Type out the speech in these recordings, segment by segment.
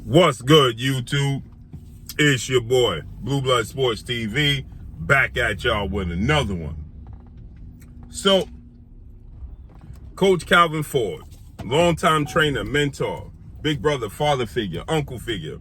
What's good, YouTube? It's your boy, Blue Blood Sports TV, back at y'all with another one. So, Coach Calvin Ford, longtime trainer, mentor, big brother, father figure, uncle figure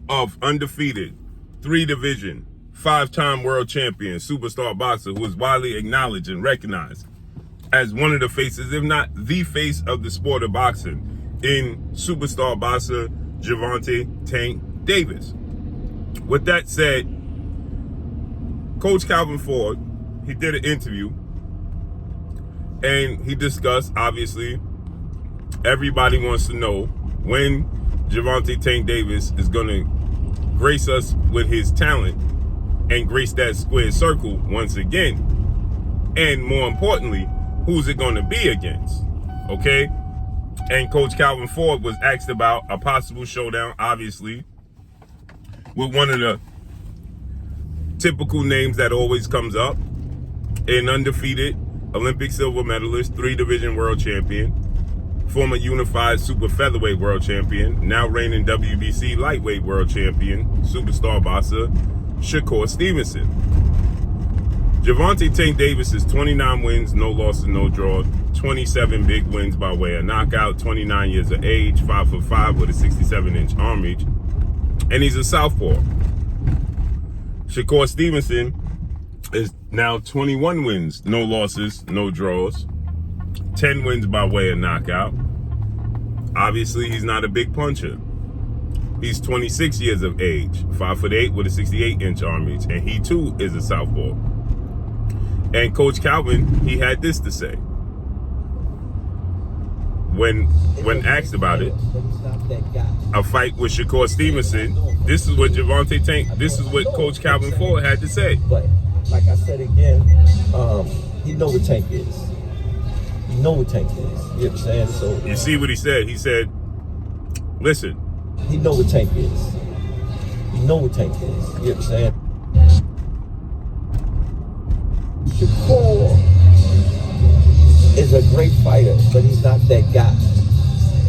of undefeated, 3-division, 5-time world champion, superstar boxer who is widely acknowledged and recognized as one of the faces, if not the face of the sport of boxing, in superstar boxer Gervonta Tank Davis. With that said, Coach Calvin Ford, he did an interview and he discussed, obviously, everybody wants to know when Gervonta Tank Davis is going to grace us with his talent and grace that square circle once again. And more importantly, who's it going to be against? Okay? And Coach Calvin Ford was asked about a possible showdown, obviously, with one of the typical names that always comes up, an undefeated Olympic silver medalist, 3-division world champion, former unified super featherweight world champion, now reigning WBC lightweight world champion, superstar boxer, Shakur Stevenson. Gervonta Tank Davis is 29 wins, no losses, no draw, 27 big wins by way of knockout, 29 years of age, 5'5" with a 67-inch arm reach, and he's a southpaw. Shakur Stevenson is now 21 wins, no losses, no draws, 10 wins by way of knockout. Obviously, he's not a big puncher. He's 26 years of age, 5'8" with a 68-inch arm reach, and he too is a southpaw. And Coach Calvin, he had this to say when asked about it. A fight with Shakur Stevenson. This is what Gervonta Tank. This is what Coach Calvin Ford had to say. But like I said again, he know what Tank is. You know what Tank is. You know what I'm saying? So you see what he said. He said, "Listen." He know what Tank is. You know what Tank is. You know what I'm saying? Shakur is a great fighter, but he's not that guy.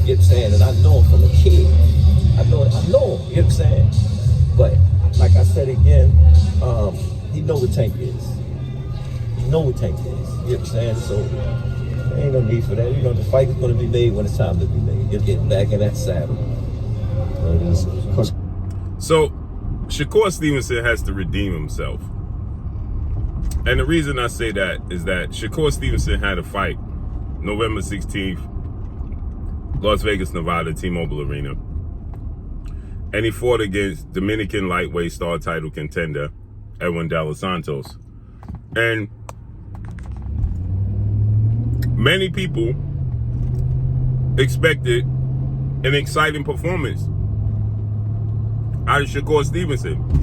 You know what I'm saying? And I know him from a kid. I know him, you know what I'm saying? But like I said again, he know what Tank is. You know what Tank is. You know what I'm saying? So there ain't no need for that. You know, the fight is going to be made when it's time to be made. You'll get back in that saddle. So Shakur Stevenson has to redeem himself. And the reason I say that is that Shakur Stevenson had a fight November 16th, Las Vegas, Nevada, T-Mobile Arena. And he fought against Dominican lightweight star title contender, Edan Santos. And many people expected an exciting performance out of Shakur Stevenson.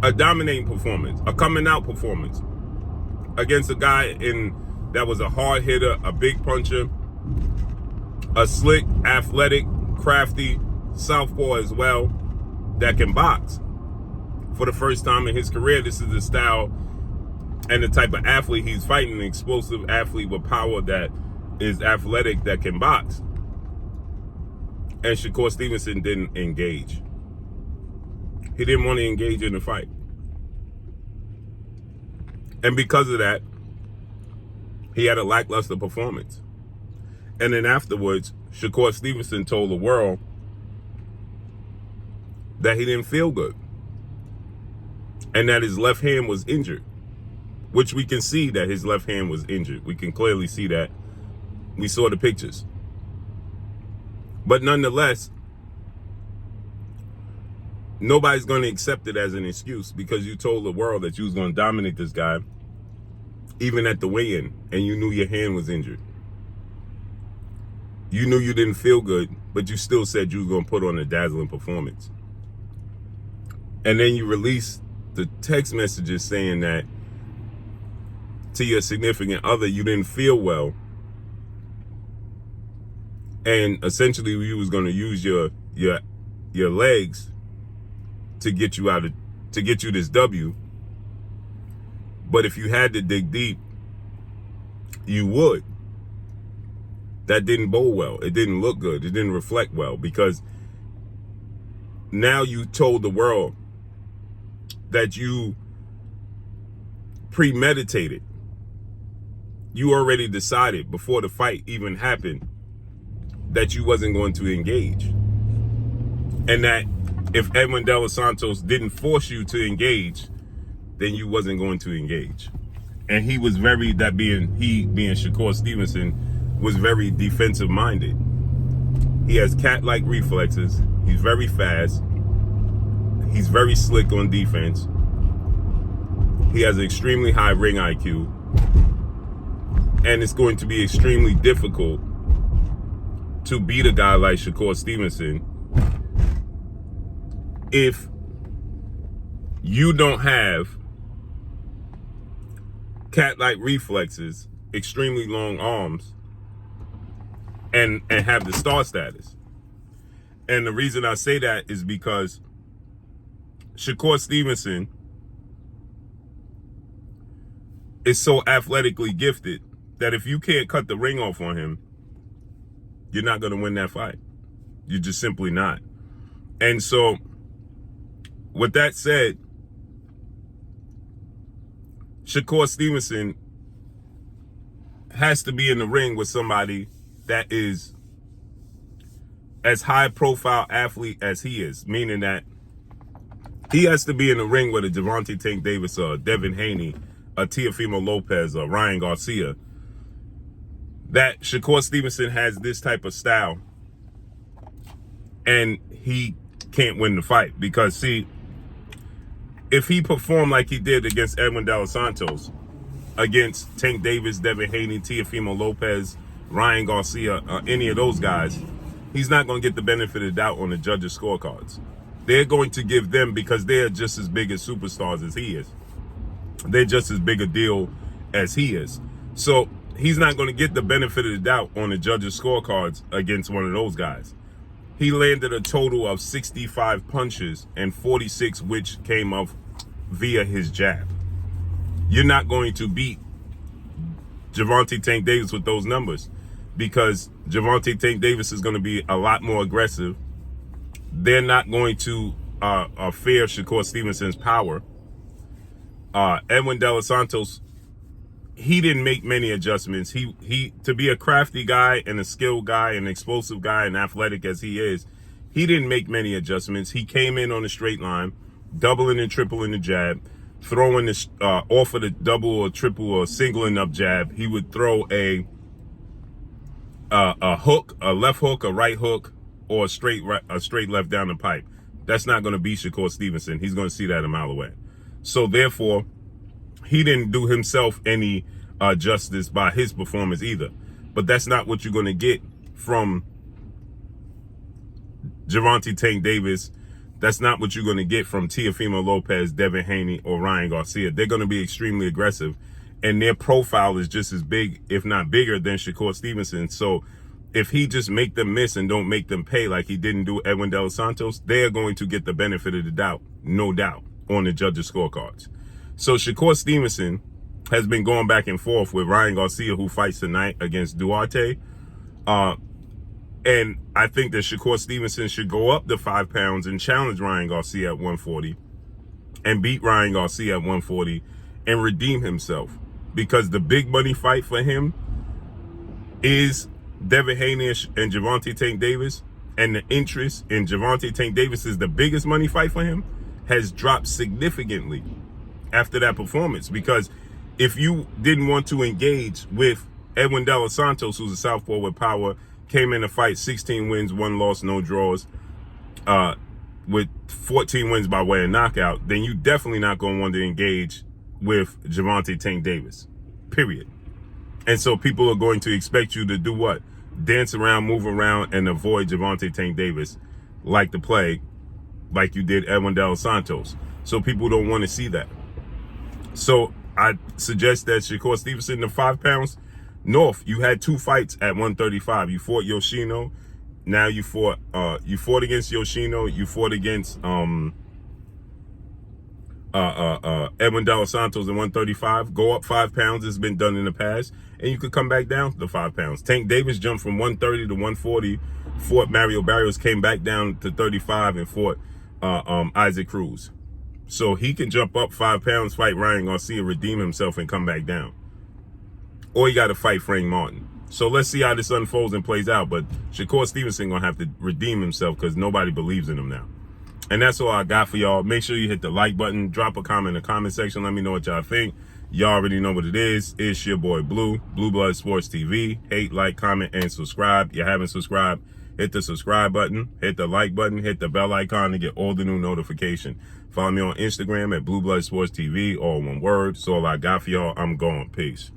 A dominating performance, a coming out performance against a guy that was a hard hitter, a big puncher, a slick, athletic, crafty southpaw as well that can box. For the first time in his career, this is the style and the type of athlete he's fighting, an explosive athlete with power that is athletic, that can box. And Shakur Stevenson didn't engage. He didn't want to engage in the fight. And because of that, he had a lackluster performance. And then afterwards, Shakur Stevenson told the world that he didn't feel good. And that his left hand was injured. Which we can see that his left hand was injured. We can clearly see that. We saw the pictures. But nonetheless, nobody's going to accept it as an excuse because you told the world that you was going to dominate this guy even at the weigh-in, and you knew your hand was injured. You knew you didn't feel good, but you still said you was going to put on a dazzling performance. And then you released the text messages saying that to your significant other, you didn't feel well. And essentially you was going to use your legs to get you this W. But if you had to dig deep, you would. that didn't bode well. It didn't look good. It didn't reflect well, because now you told the world that you premeditated. You already decided before the fight even happened that you wasn't going to engage. And that if Edwin De Los Santos didn't force you to engage, then you wasn't going to engage. And he was being Shakur Stevenson, was very defensive minded. He has cat-like reflexes. He's very fast. He's very slick on defense. He has an extremely high ring IQ. And it's going to be extremely difficult to beat a guy like Shakur Stevenson if you don't have cat-like reflexes, extremely long arms, and have the star status. And the reason I say that is because Shakur Stevenson is so athletically gifted that if you can't cut the ring off on him, you're not going to win that fight. You're just simply not. And so, with that said, Shakur Stevenson has to be in the ring with somebody that is as high profile athlete as he is, meaning that he has to be in the ring with a Gervonta Tank Davis, or Devin Haney, a Teofimo Lopez, or Ryan Garcia. That Shakur Stevenson has this type of style, and he can't win the fight. Because, see, if he performed like he did against Edwin De Los Santos, against Tank Davis, Devin Haney, Teofimo Lopez, Ryan Garcia, any of those guys, he's not going to get the benefit of the doubt on the judges' scorecards. They're going to give them, because they're just as big as superstars as he is. They're just as big a deal as he is. So he's not going to get the benefit of the doubt on the judges' scorecards against one of those guys. He landed a total of 65 punches, and 46 which came off via his jab. You're not going to beat Gervonta Tank Davis with those numbers, because Gervonta Tank Davis is going to be a lot more aggressive. They're not going to fear Shakur Stevenson's power. Edwin De Los Santos, he didn't make many adjustments. He to be a crafty guy and a skilled guy and explosive guy and athletic as he is, he didn't make many adjustments. He came in on a straight line, doubling and tripling the jab, throwing the off of the double or triple or singling up jab. He would throw a hook, a left hook, a right hook, or a straight left down the pipe. That's not going to be Shakur Stevenson. He's going to see that a mile away. So therefore, he didn't do himself any justice by his performance either. But that's not what you're going to get from Gervonta Tank Davis. That's not what you're going to get from Teofimo Lopez, Devin Haney, or Ryan Garcia. They're going to be extremely aggressive, and their profile is just as big, if not bigger, than Shakur Stevenson. So if he just make them miss and don't make them pay like he didn't do Edwin De Los Santos, they're going to get the benefit of the doubt, no doubt, on the judges' scorecards. So Shakur Stevenson has been going back and forth with Ryan Garcia, who fights tonight against Duarte. And I think that Shakur Stevenson should go up to 5 pounds and challenge Ryan Garcia at 140 and beat Ryan Garcia at 140 and redeem himself. Because the big money fight for him is Devin Haney and Gervonta Tank Davis. And the interest in Gervonta Tank Davis is the biggest money fight for him, has dropped significantly after that performance. Because if you didn't want to engage with Edwin De Los Santos, who's a southpaw with power, came in the fight 16 wins, 1 loss, no draws, with 14 wins by way of knockout, then you definitely not going to want to engage with Gervonta Tank Davis, period. And so people are going to expect you to do what? Dance around, move around, and avoid Gervonta Tank Davis like the plague, like you did Edwin De Los Santos. So people don't want to see that. So I suggest that Shakur Stevenson, the 5 pounds north, you had 2 fights at 135. You fought Yoshino. Now you fought against Yoshino. You fought against Edwin Santos at 135. Go up 5 pounds. It's been done in the past. And you could come back down to 5 pounds. Tank Davis jumped from 130 to 140. Fought Mario Barrios, came back down to 35 and fought Isaac Cruz. So he can jump up 5 pounds, fight Ryan Garcia, redeem himself, and come back down. Or you got to fight Frank Martin. So let's see how this unfolds and plays out. But Shakur Stevenson going to have to redeem himself because nobody believes in him now. And that's all I got for y'all. Make sure you hit the like button. Drop a comment in the comment section. Let me know what y'all think. Y'all already know what it is. It's your boy Blue, Blue Blood Sports TV. Hate, like, comment, and subscribe. If you haven't subscribed, hit the subscribe button, hit the like button, hit the bell icon to get all the new notification. Follow me on Instagram at Blue Blood Sports TV, all one word. That's all I got for y'all. I'm gone. Peace.